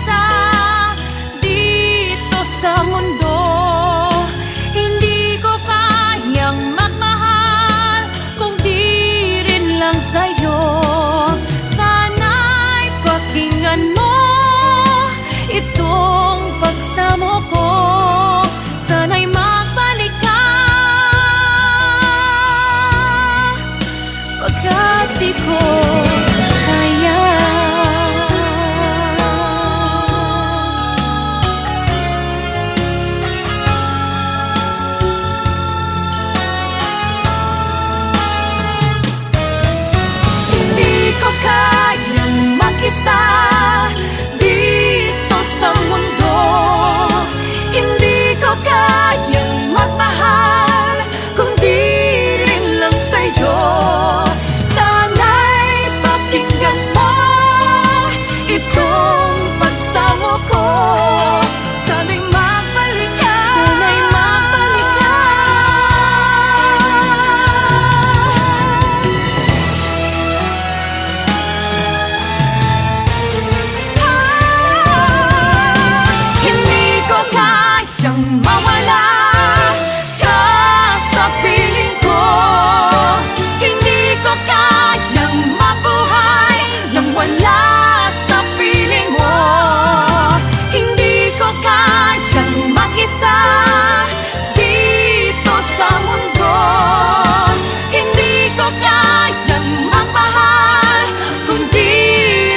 mag-isa dito sa mundo. Hindi ko kayang magmahal kung di rin lang sa'yo. Sana'y pakinggan mo itong pagsamo ko. Sana'y magbalik ka, pagkat di ko kaya. Hindi ko kayang mag-isa dito sa mundo. Hindi ko kayang magmahal kung di rin lang sa'yo. Sana'y pakinggan mo itong pagsamo ko. Sana'y magbalik ka, sana'y magbalik ka. Hindi ko kayang mawala ka sa piling ko. Hindi ko kayang mabuhay nang wala sa piling mo. Hindi ko kayang mag-isa dito sa mundo. Hindi ko kayang magmahal kung di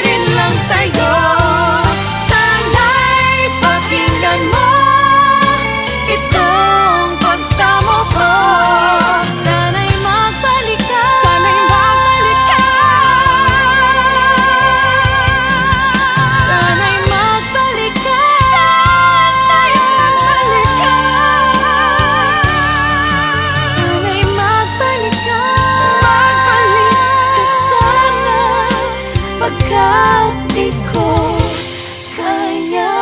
rin lang sa'yo. Sana'y pakinggan mo itong pagsamo ko. Sana'y magbalik ka, sana'y magbalik ka. Sana'y magbalik ka, sana'y magbalik ka. Sana'y magbalik ka, magbalik ka sana, pagkat di ko kaya.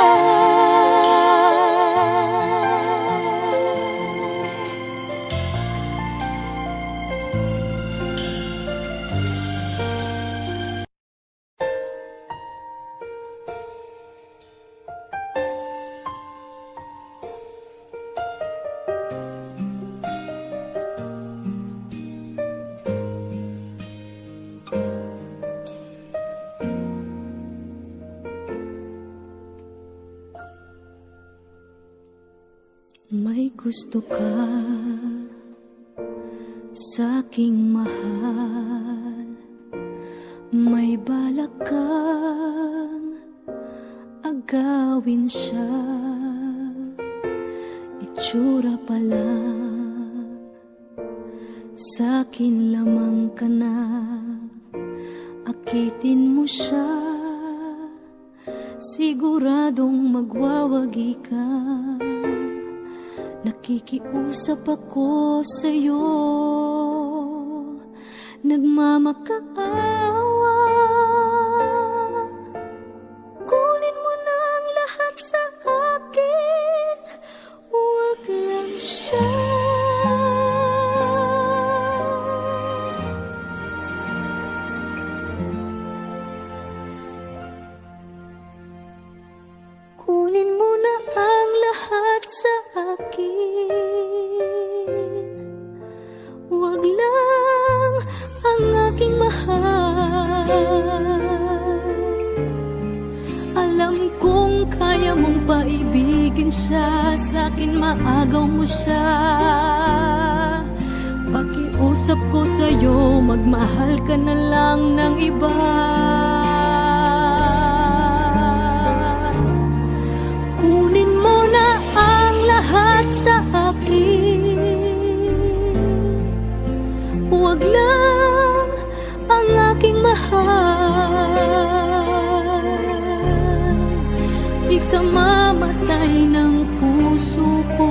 May gusto ka sa'king mahal, may balak kang agawin siya. Itsura pa lang, sa'kin lamang ka na. Akitin mo siya, siguradong magwawagi ka. Nakikiusap ako sa'yo, nagmamakaawa. Kunin mo na ang lahat sa akin, huwag lang siya. Kunin mo na ang lahat sa akin, huwag lang ang aking mahal. Alam kong kaya mong paibigin siya, sa'kin maagaw mo siya. Pakiusap ko sa'yo, magmahal ka na lang ng iba. Kunin mo na ang lahat sa akin, huwag lang ang aking mahal. Ikamamatay ng puso ko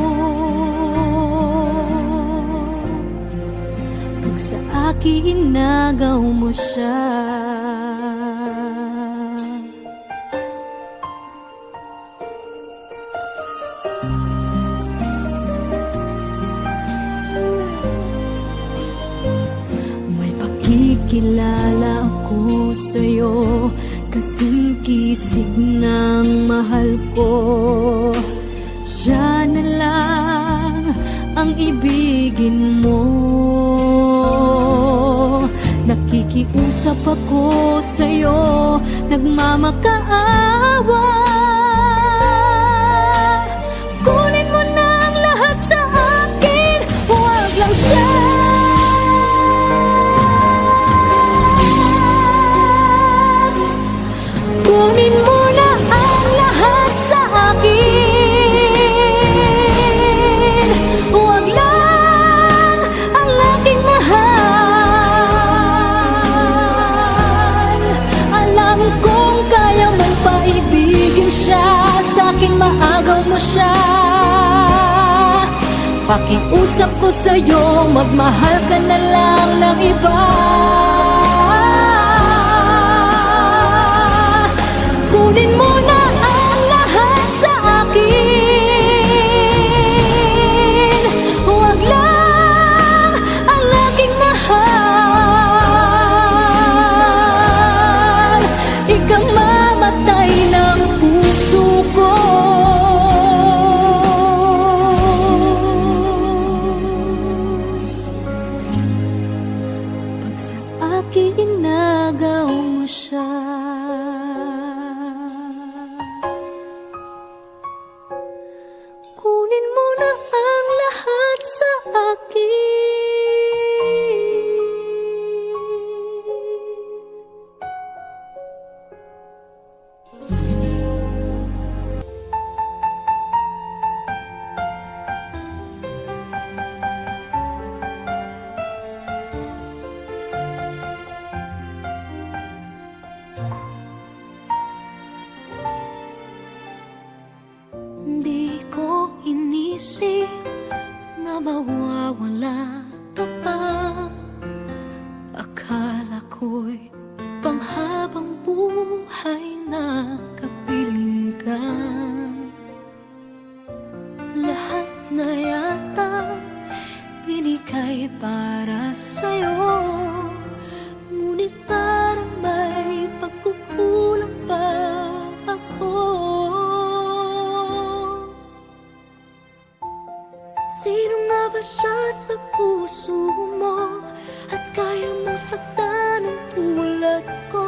pag sa akin inagaw mo siya. May pakikilala ako sa'yo, kasing kisig ng mahal ko. Siya na lang ang ibigin mo. Nakikiusap ako sa'yo, nagmamakaawa. Kunin mo na ang lahat sa akin, huwag lang siya. Kunin mo na ang lahat sa akin, huwag lang ang aking mahal. Alam kong kaya mong paibigin siya, sa'kin maagaw mo siya. Pakiusap ko sa'yo, magmahal ka na lang ng iba. Kunin mo na ang lahat sa akin, huwag lang ang aking mahal. Ikamamatay ng puso ko. Pag sa akin inagaw mo siya, kunin mo na ang lahat sa akin. Hindi ko inisip na mawawala ka pa. Akala ko'y panghabang buhay na kapiling ka. Lahat na yata binigay para sa'yo, ngunit parang may pagkukulang pa ako. Sino nga ba siya sa puso mo at kaya mong saktan ng tulad ko?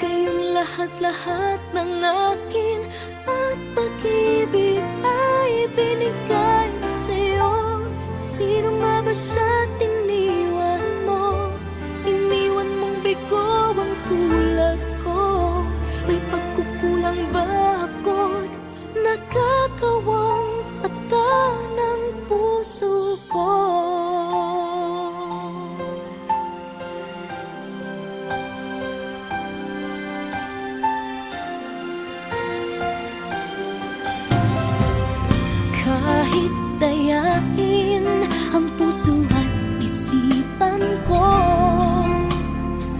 Kayong lahat-lahat ng akin at pag-ibig ay binigay sa'yo. Sino nga ba siya tiniwan mo? Iniwan mong bigo ang tulad ko. May pagkukulang ba ako't nakakawang saktan ng puso ko? Kahit dayain ang puso at isipan ko,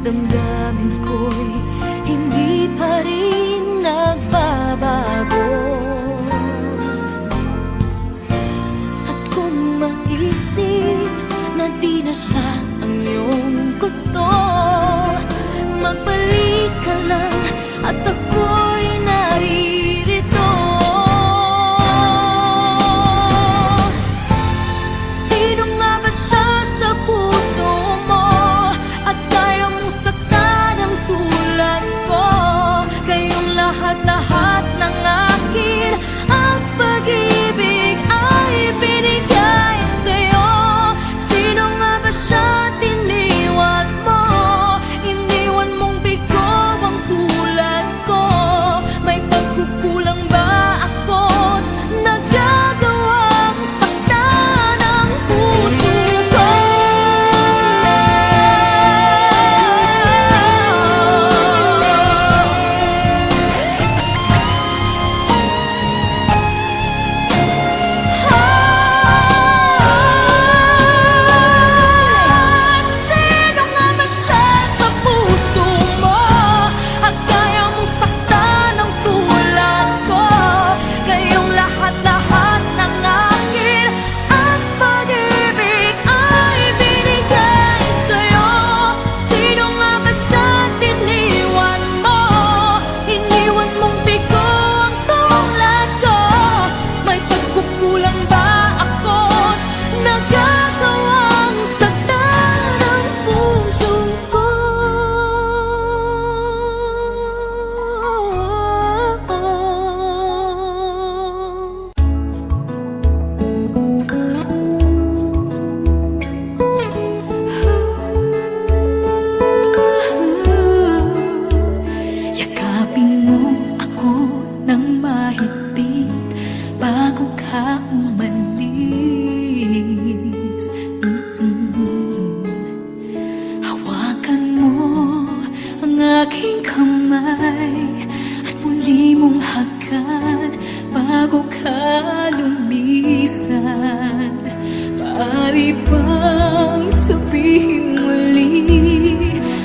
damdamin ko'y hindi pa rin nagbabago. At kung maisip na di na siya ang iyong gusto, magbalik ka lang at ako'y naririto. Sino nga ba siya sa puso mo at kaya mong saktan ang tulad ko? Kayong lahat-lahat ng akin at pag-ibig ay binigay sa'yo. Sino nga ba siya tiniwan mo? Iniwan mong bigo ang tulad ko. Maaari bang sabihin muli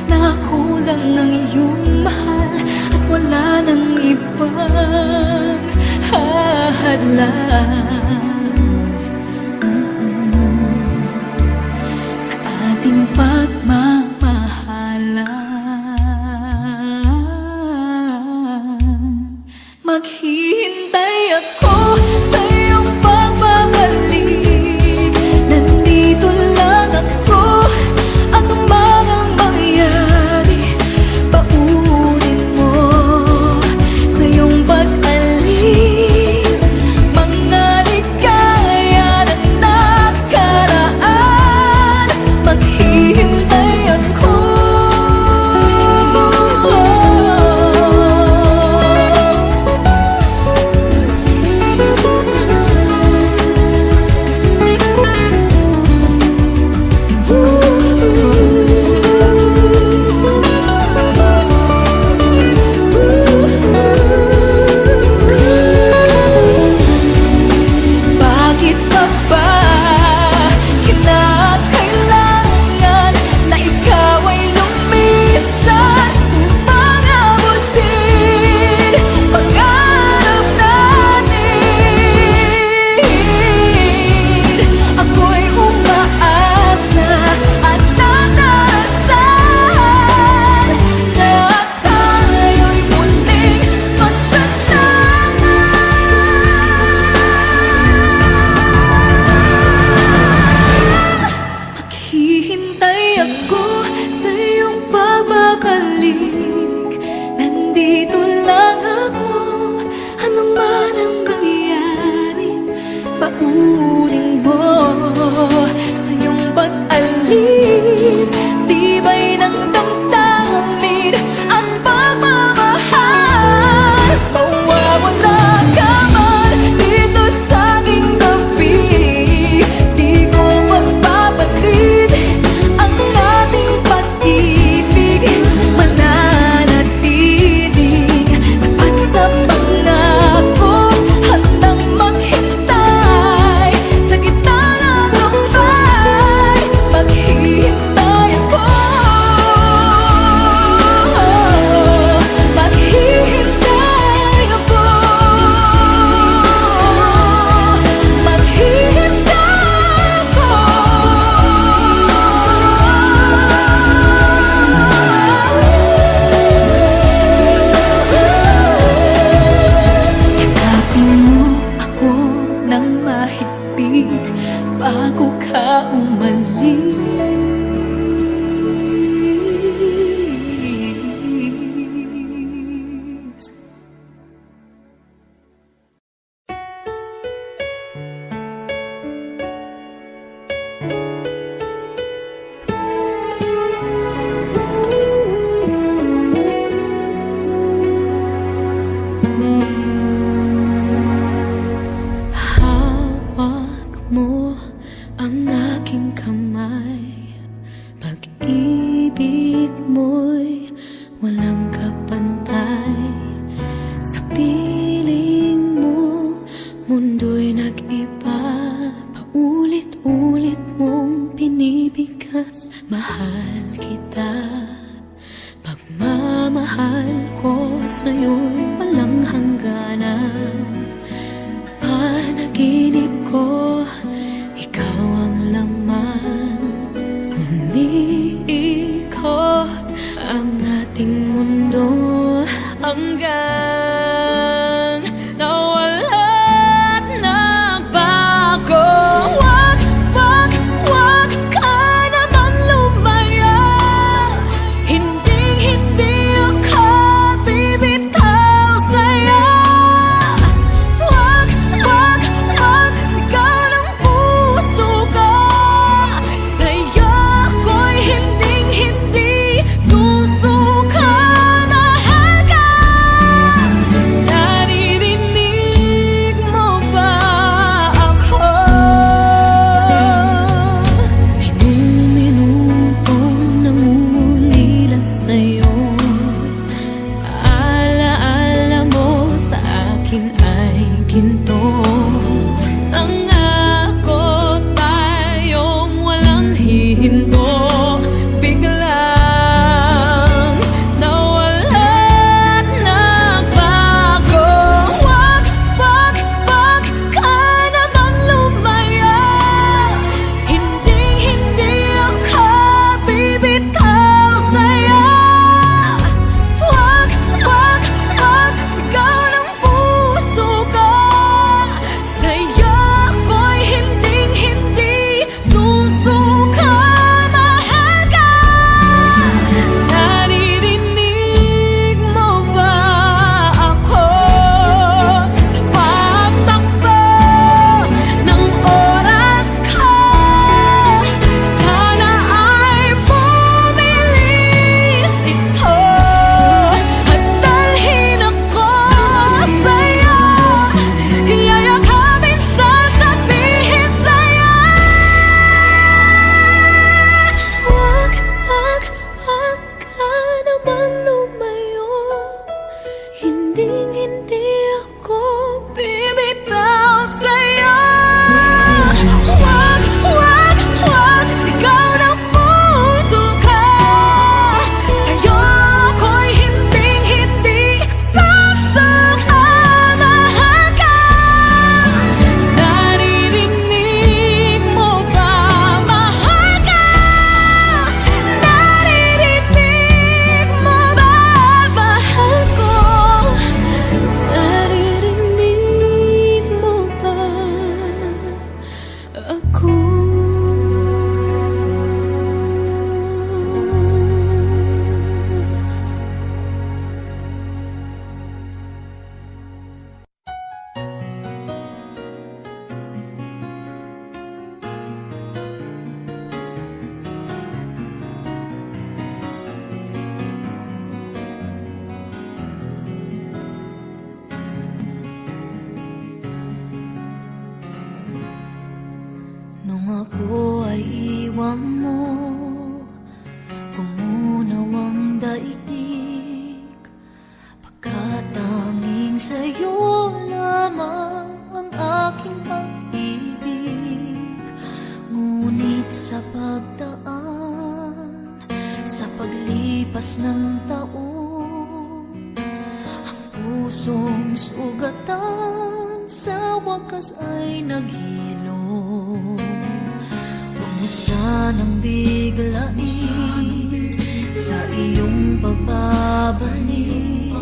na ako lang ang iyong mahal at wala nang ibang hahadlang sa ating pagmamahalan? Maghihintay ako sa iyong pagbabalik. Nandito lang ako, ano man ang mangyari. Paunin mo sa iyong pag-alis mga ligaya ng nakaraan. Maghihintay ako. Bakit pa ba kinakailangan na ikaw ay lumisan upang abutin pangarap natin? Ako'y umaasa at natarasan na tayo'y muling magsasama. Maghihintay ako sa iyong pagbabalik. Nandito lang ako, ano man ang mangyari. Paunin mo sa iyong pag-alis tibay ng damdamin at pagmamahal. Mawawala ka man dito sa aking tabi, di ko magpapalit ang ating pag-ibig. Mananatiling tapat sa pangako, handang maghintay sa gitna ng lumbay. Maghihintay ako. Maghihintay ako. Maghihintay ako. Yakapin mo ako ng mahigpit bago ka umalis. Hawak mo ang aking kamay. Pag-ibig mo'y walang kapantay. Sa piling mo, mundo'y nag-iba. Paulit-ulit mong pinibigas. Mahal kita. Pagmamahal ko sa'yo'y walang hangganan. Panaginip ko, ikaw ang laman. Umiikot ako ay iwan mo, kumunaw ang daigdig, pagkat tanging sa'yo lamang ang aking pag-ibig. Ngunit sa pagdaan, sa paglipas ng taon, ang pusong sugatan sa wakas ay naghilom. Huwag mo sanang biglain sa iyong pagbabalik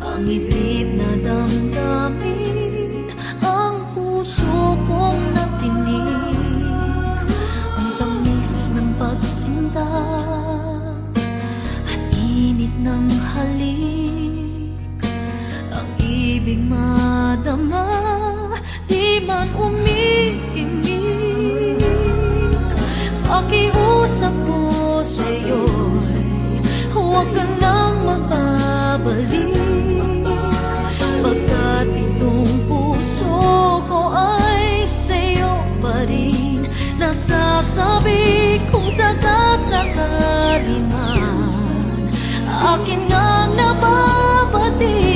ang iblib na damdamin, ang puso kong natinig, ang tamis ng pagsinta at init ng halik, ang ibig madama, di man umiimik. Pakiusap ko sa'yo, huwag ka nang magbabalik, pagkat itong puso ko ay sa'yo pa rin. Nasasabi kung sakasakali man akin nang nababati,